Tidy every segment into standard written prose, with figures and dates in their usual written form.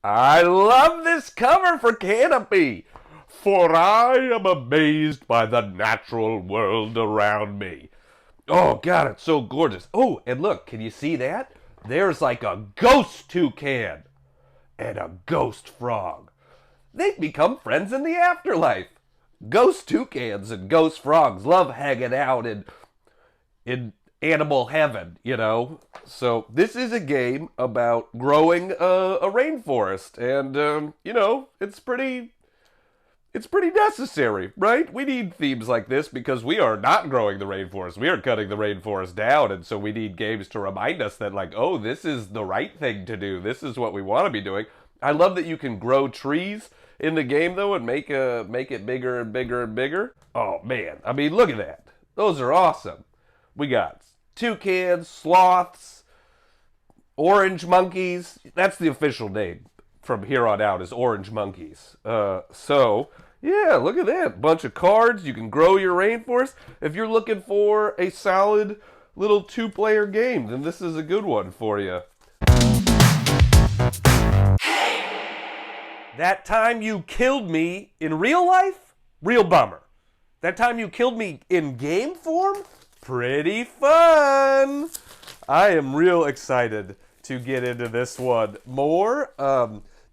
I love this cover for Canopy. For I am amazed by the natural world around me. Oh, God, it's so gorgeous. Oh, and look, can you see that? There's like a ghost toucan and a ghost frog. They've become friends in the afterlife. Ghost toucans and ghost frogs love hanging out in animal heaven, you know. So this is a game about growing a rainforest, and it's pretty necessary, right? We need themes like this because we are not growing the rainforest. We are cutting the rainforest down, and so we need games to remind us that, like, oh, this is the right thing to do. This is what we want to be doing. I love that you can grow trees in the game, though, and make it bigger and bigger and bigger. Oh, man. I mean, look at that. Those are awesome. We got toucans, sloths, orange monkeys. That's the official name from here on out is orange monkeys. Yeah, look at that. Bunch of cards. You can grow your rainforest. If you're looking for a solid little two-player game, then this is a good one for you. That time you killed me in real life? Real bummer. That time you killed me in game form? Pretty fun. I am real excited to get into this one more.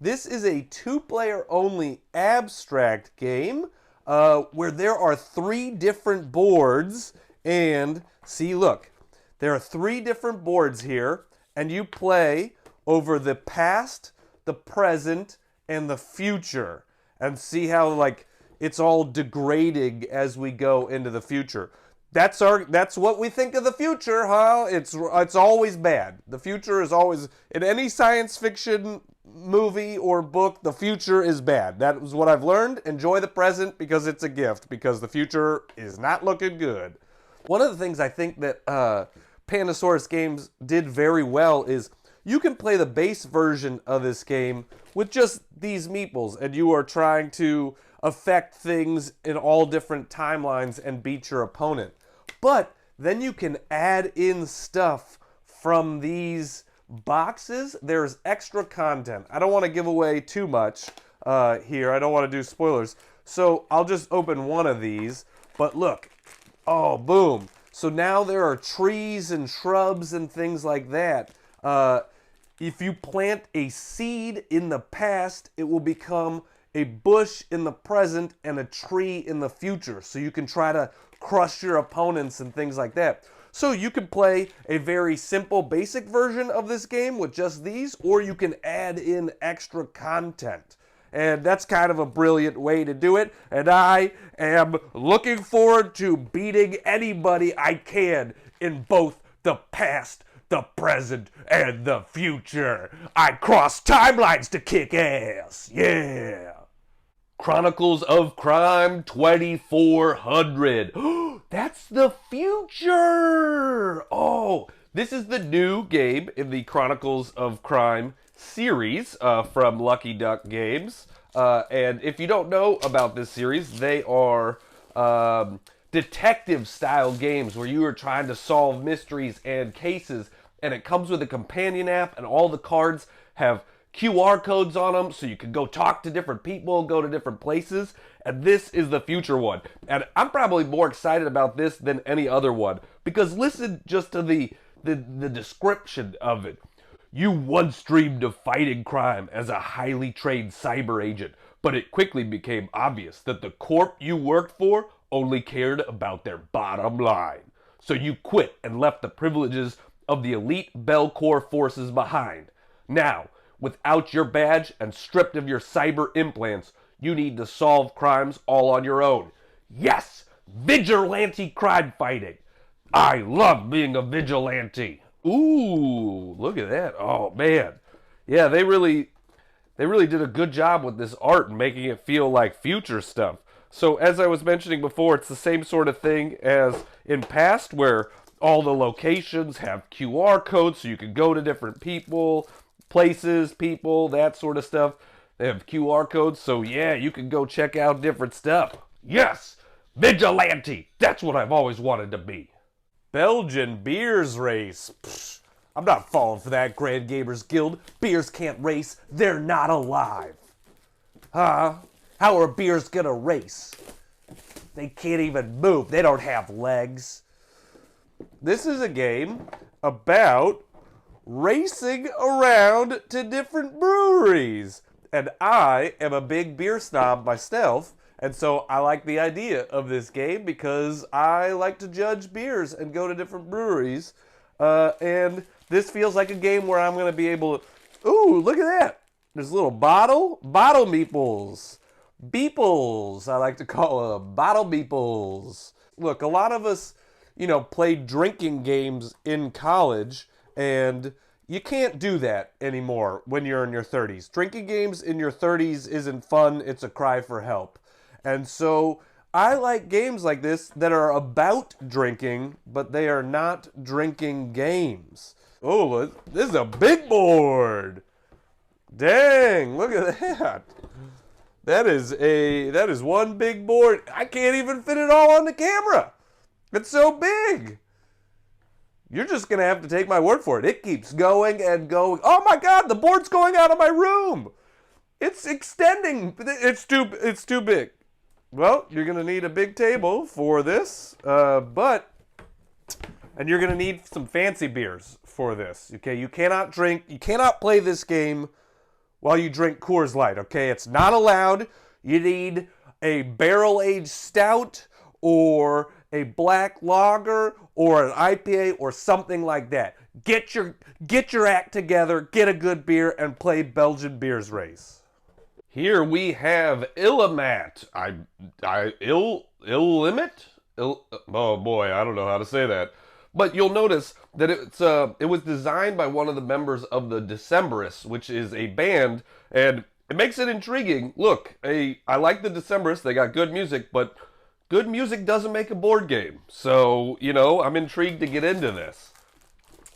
This is a two-player only abstract game where there are 3 different boards. And see, look, there are 3 different boards here, and you play over the past, the present, and the future. And see how, like, it's all degrading as we go into the future. That's what we think of the future, huh? It's always bad. The future is always, in any science fiction movie or book, the future is bad. That is what I've learned. Enjoy the present because it's a gift, because the future is not looking good. One of the things I think that Pandasaurus Games did very well is you can play the base version of this game with just these meeples, and you are trying to affect things in all different timelines and beat your opponent. But then you can add in stuff from these boxes. There's extra content. I don't want to give away too much here. I don't want to do spoilers. So I'll just open one of these. But look. Oh, boom. So now there are trees and shrubs and things like that. If you plant a seed in the past, it will become a bush in the present and a tree in the future. So you can try to crush your opponents and things like that. So you can play a very simple basic version of this game with just these, or you can add in extra content. And that's kind of a brilliant way to do it. And I am looking forward to beating anybody I can in both the past, the present, and the future. I cross timelines to kick ass. Yeah. Chronicles of Crime 2400. That's the future. Oh, this is the new game in the Chronicles of Crime series from Lucky Duck Games. And if you don't know about this series, they are detective-style games where you are trying to solve mysteries and cases. And it comes with a companion app, and all the cards have QR codes on them, so you can go talk to different people, go to different places, and this is the future one. And I'm probably more excited about this than any other one, because listen just to the description of it. You once dreamed of fighting crime as a highly trained cyber agent, but it quickly became obvious that the corp you worked for only cared about their bottom line. So you quit and left the privileges of the elite Belcorp forces behind. Now, without your badge and stripped of your cyber implants, you need to solve crimes all on your own. Yes! Vigilante crime fighting! I love being a vigilante! Ooh, look at that. Oh, man. Yeah, they really did a good job with this art and making it feel like future stuff. So, as I was mentioning before, it's the same sort of thing as in past, where all the locations have QR codes so you can go to different people, places, people, that sort of stuff. They have QR codes, so yeah, you can go check out different stuff. Yes! Vigilante! That's what I've always wanted to be. Belgian beers race. Pfft. I'm not falling for that, Grand Gamers Guild. Beers can't race. They're not alive. Huh? How are beers gonna race? They can't even move. They don't have legs. This is a game about racing around to different breweries. And I am a big beer snob myself, and so I like the idea of this game because I like to judge beers and go to different breweries. And this feels like a game where I'm going to be able to... Ooh, look at that. There's a little bottle meeples. Beeples, I like to call them. Bottle beeples. Look, a lot of us, played drinking games in college, and you can't do that anymore when you're in your 30s. Drinking games in your 30s isn't fun. It's a cry for help. And so I like games like this that are about drinking, but they are not drinking games. Oh, this is a big board. Dang, look at that. That is one big board. I can't even fit it all on the camera. It's so big. You're just going to have to take my word for it. It keeps going and going. Oh my God, the board's going out of my room. It's extending. It's too big. Well, you're going to need a big table for this, and you're going to need some fancy beers for this. Okay, you cannot play this game while you drink Coors Light, okay? It's not allowed. You need a barrel-aged stout or a black lager or an IPA or something like that. Get your act together, get a good beer, and play Belgian Beers Race. Here we have Illimat. Illimat? Oh boy, I don't know how to say that. But you'll notice that it was designed by one of the members of the Decemberists, which is a band, and it makes it intriguing. Look, I like the Decemberists. They got good music, but good music doesn't make a board game. So, I'm intrigued to get into this.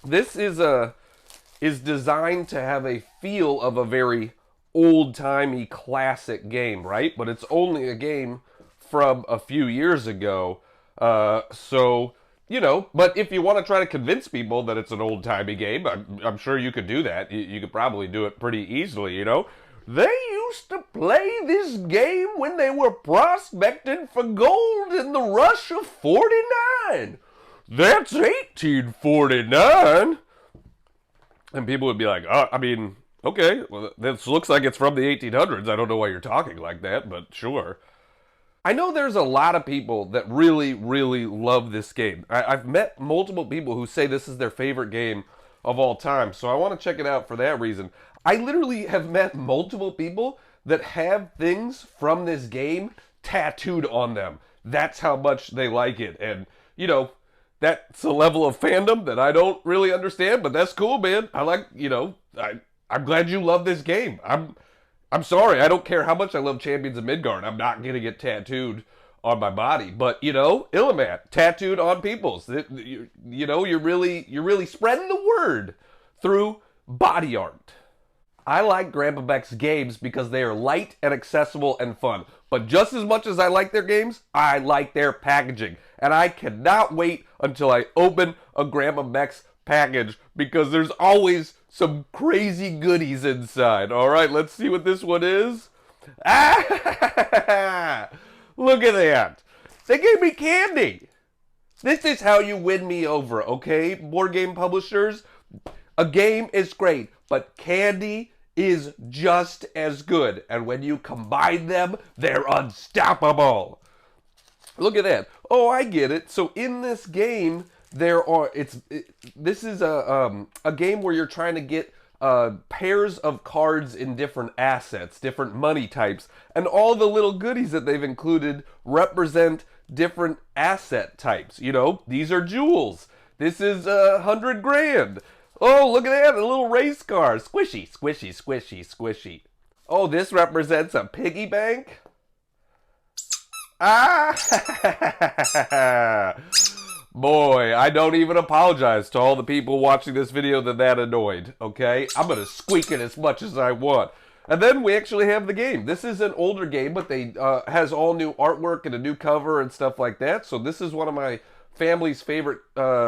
This is designed to have a feel of a very old-timey classic game, right? But it's only a game from a few years ago. But if you want to try to convince people that it's an old-timey game, I'm sure you could do that. You could probably do it pretty easily, They used to play this game when they were prospecting for gold in the rush of 49. That's 1849. And people would be like, okay, well, this looks like it's from the 1800s. I don't know why you're talking like that, but sure. I know there's a lot of people that really, really love this game. I've met multiple people who say this is their favorite game of all time, so I want to check it out for that reason. I literally have met multiple people that have things from this game tattooed on them. That's how much they like it. And, that's a level of fandom that I don't really understand, but that's cool, man. I like, I'm glad you love this game. I'm sorry, I don't care how much I love Champions of Midgard. I'm not gonna get tattooed on my body. But Illimat, tattooed on people's. You're really spreading the word through body art. I like Grandpa Beck's games because they are light and accessible and fun. But just as much as I like their games, I like their packaging. And I cannot wait until I open a Grandpa Beck's package because there's always some crazy goodies inside. All right, let's see what this one is. Ah! Look at that. They gave me candy. This is how you win me over, okay, board game publishers? A game is great, but candy is just as good. And when you combine them, they're unstoppable. Look at that. Oh, I get it. So in this game, this is a game where you're trying to get pairs of cards in different assets, different money types, and all the little goodies that they've included represent different asset types. These are jewels. This is 100 grand. Oh, look at that, a little race car. Squishy, squishy, squishy, squishy. Oh, this represents a piggy bank. Ah! Boy, I don't even apologize to all the people watching this video that annoyed, okay? I'm going to squeak it as much as I want. And then we actually have the game. This is an older game, but they has all new artwork and a new cover and stuff like that. So this is one of my family's favorite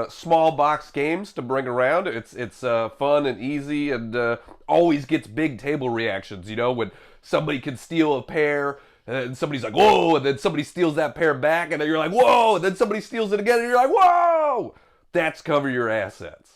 small box games to bring around. It's fun and easy, and always gets big table reactions. When somebody can steal a pair, and somebody's like, whoa, and then somebody steals that pair back, and then you're like, whoa, and then somebody steals it again, and you're like, whoa. That's Cover Your Assets.